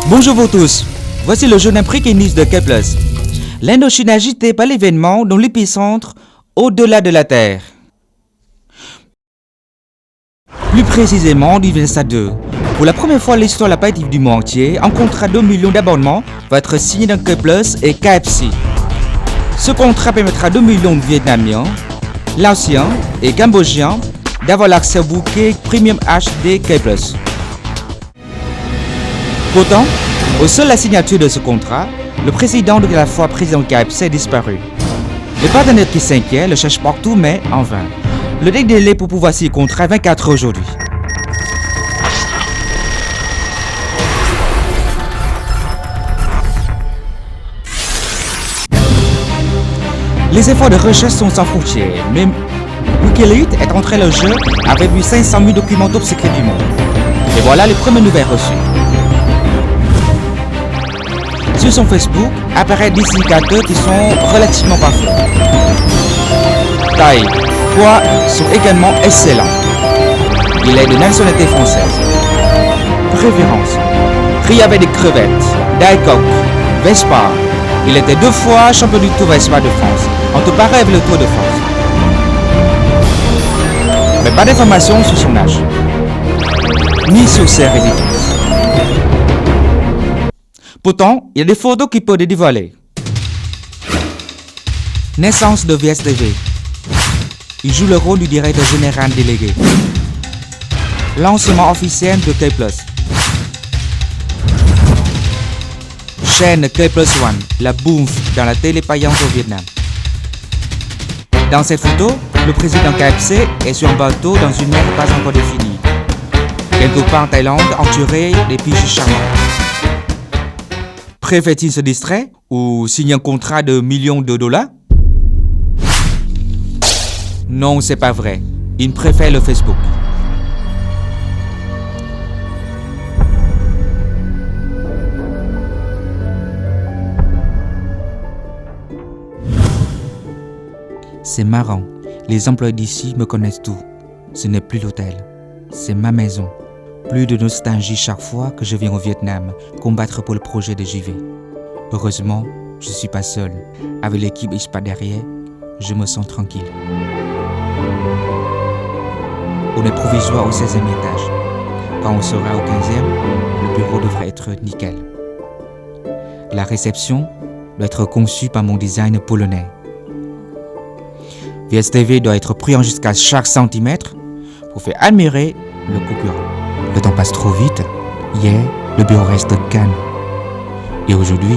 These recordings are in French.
Bonjour vous tous, voici le journal News de K+. L'Indochine agitée par l'événement dans l'épicentre au-delà de la Terre. Plus précisément du 2. Pour la première fois l'histoire lappative du monde entier, un contrat de 2 millions d'abonnements va être signé dans K+, et KFC. Ce contrat permettra à 2 millions de Vietnamiens, Laotiens et Cambodgiens d'avoir l'accès au bouquet Premium HD K+. Pourtant, au seul la signature de ce contrat, le président de la fois président de KFC a disparu. Le partenaire qui s'inquiète le cherche partout mais en vain. Le délai pour pouvoir signer le contrat est 24 heures aujourd'hui. Les efforts de recherche sont sans frontières, mais Wikileaks est entré dans le jeu avec 500 000 documents top secrets du monde. Et voilà les premières nouvelles reçues. Sur son Facebook apparaissent des indicateurs qui sont relativement parfaits. Taille, poids sont également excellents. Il est de nationalité française. Préférence, riz avec des crevettes, Diet Coke, Vespa. Il était 2 fois champion du Tour Vespa de France, entre pareil avec le Tour de France. Mais pas d'informations sur son âge, ni sur ses résidences. Pourtant, il y a des photos qui peuvent les dévoiler. Naissance de VSTV. Il joue le rôle du directeur général délégué. Lancement officiel de K+. Chaîne K+1, la bouffe dans la télé payante au Vietnam. Dans cette photo, le président KFC est sur un bateau dans une mer pas encore définie. Quelque part en Thaïlande, entouré des piges charmantes. Préfère-t-il se distraire ou signer un contrat de millions de dollars? Non, c'est pas vrai. Il préfère le Facebook. C'est marrant. Les employés d'ici me connaissent tout. Ce n'est plus l'hôtel. C'est ma maison. Plus de nostalgie chaque fois que je viens au Vietnam combattre pour le projet de JV. Heureusement, je ne suis pas seul. Avec l'équipe ISPA derrière, je me sens tranquille. On est provisoire au 16e étage. Quand on sera au 15e, le bureau devrait être nickel. La réception doit être conçue par mon design polonais. VSTV doit être pris en jusqu'à chaque centimètre pour faire admirer le concurrent. Le temps passe trop vite. Hier, le bureau reste calme. Et aujourd'hui,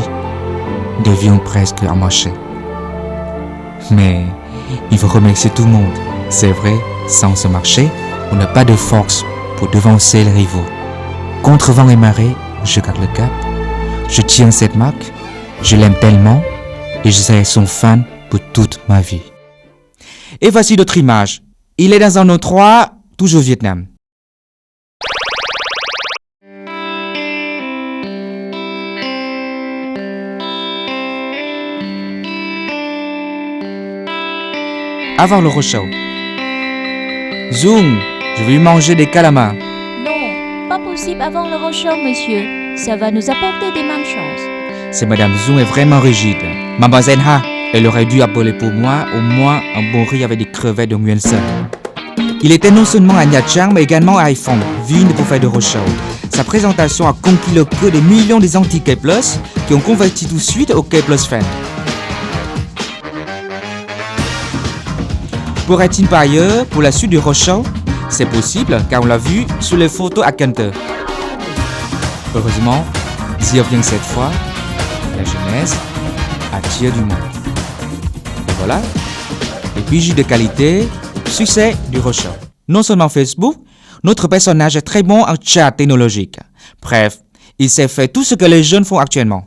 devient presque un marché. Mais il faut remercier tout le monde. C'est vrai, sans ce marché, on n'a pas de force pour devancer les rivaux. Contre vent et marée, je garde le cap. Je tiens cette marque. Je l'aime tellement. Et je serai son fan pour toute ma vie. Et voici d'autres images. Il est dans un endroit, toujours au Vietnam. Avant le roadshow. Zoom, je vais manger des calamars. Non, pas possible avant le roadshow, monsieur. Ça va nous apporter des malchances. C'est Madame Zoom est vraiment rigide. Mademoiselle Ha, elle aurait dû appeler pour moi au moins un bon riz avec des crevettes de Nguyen Son. Il était non seulement à Nha Trang, mais également à Haiphong, ville pour faire de roadshow. Sa présentation a conquis le cœur des millions des anti-K+, qui ont converti tout de suite au K+ fan. Pourrait-il par ailleurs, pour la suite du roadshow? C'est possible, car on l'a vu sur les photos à Canter. Heureusement, j'y reviens cette fois, la jeunesse attire du monde. Et voilà, les bijoux de qualité, succès du roadshow. Non seulement Facebook, notre personnage est très bon en chat technologique. Bref, il sait faire tout ce que les jeunes font actuellement.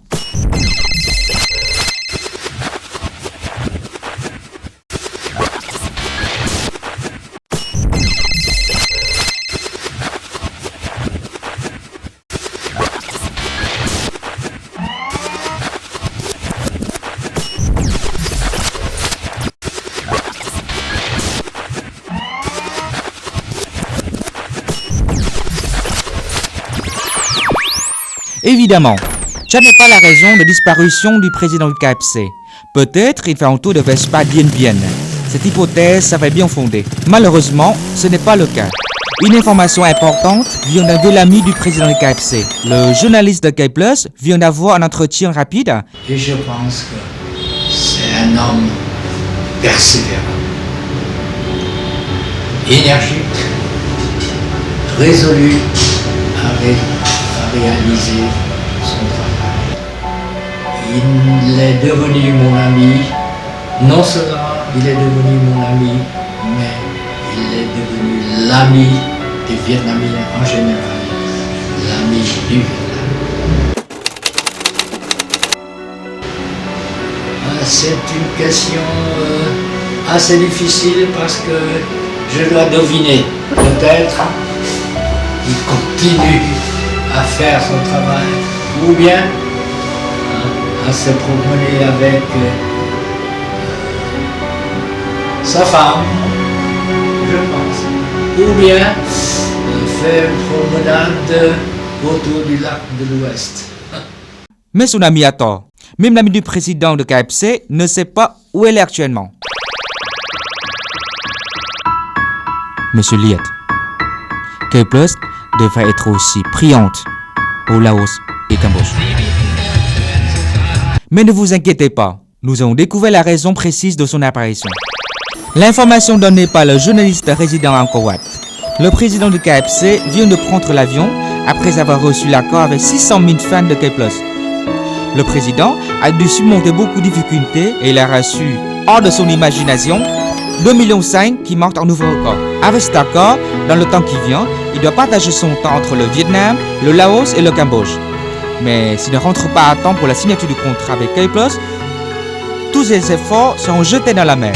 Évidemment, ça n'est pas la raison de disparition du président du KFC. Peut-être il fait un tour de Vespa Dien Bien. Cette hypothèse serait bien fondée. Malheureusement, ce n'est pas le cas. Une information importante vient d'un vieil ami du président du KFC. Le journaliste de K+, vient d'avoir un entretien rapide. Et je pense que c'est un homme persévérant, énergique, résolu à réaliser son travail. Il est devenu mon ami. Non seulement il est devenu mon ami, mais il est devenu l'ami des Vietnamiens en général, l'ami du Vietnam. C'est une question assez difficile parce que je dois deviner. Peut-être il continue à faire son travail, ou bien à se promener avec sa femme, je pense, ou bien faire une promenade autour du lac de l'Ouest. Mais son ami a tort. Même l'ami du président de KFC ne sait pas où elle est actuellement. Monsieur Liet, K+ devrait être aussi brillante au Laos et Cambodge. Mais ne vous inquiétez pas, nous avons découvert la raison précise de son apparition. L'information donnée par le journaliste résident à Angkor Wat. Le président du KFC vient de prendre l'avion après avoir reçu l'accord avec 600 000 fans de K+. Le président a dû surmonter beaucoup de difficultés et il a reçu, hors de son imagination, 2,5 millions qui marquent un nouveau record. Avec cet accord, dans le temps qui vient, il doit partager son temps entre le Vietnam, le Laos et le Cambodge. Mais s'il ne rentre pas à temps pour la signature du contrat avec K+, tous ses efforts seront jetés dans la mer.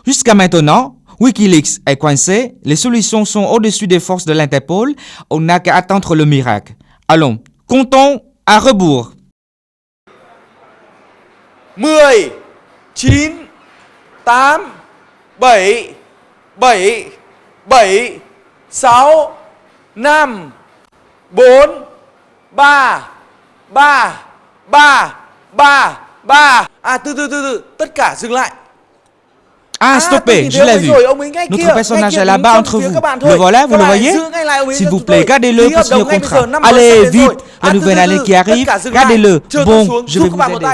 Jusqu'à maintenant, Wikileaks est coincé, les solutions sont au-dessus des forces de l'Interpol, on n'a qu'à attendre le miracle. Allons, comptons à rebours. 10, 9, 8, 7, 7, 7, 6, 5, 4, 3, 3, 3, 3, 3. À từ từ, tất cả dừng lại. Ah, stoppez, je l'ai vu. Notre personnage est là-bas entre vous. Le voilà, vous le voyez? S'il vous plaît, gardez-le pour signer le contrat. Allez, vite, la nouvelle année qui arrive, gardez-le. Bon, je vais vous aider.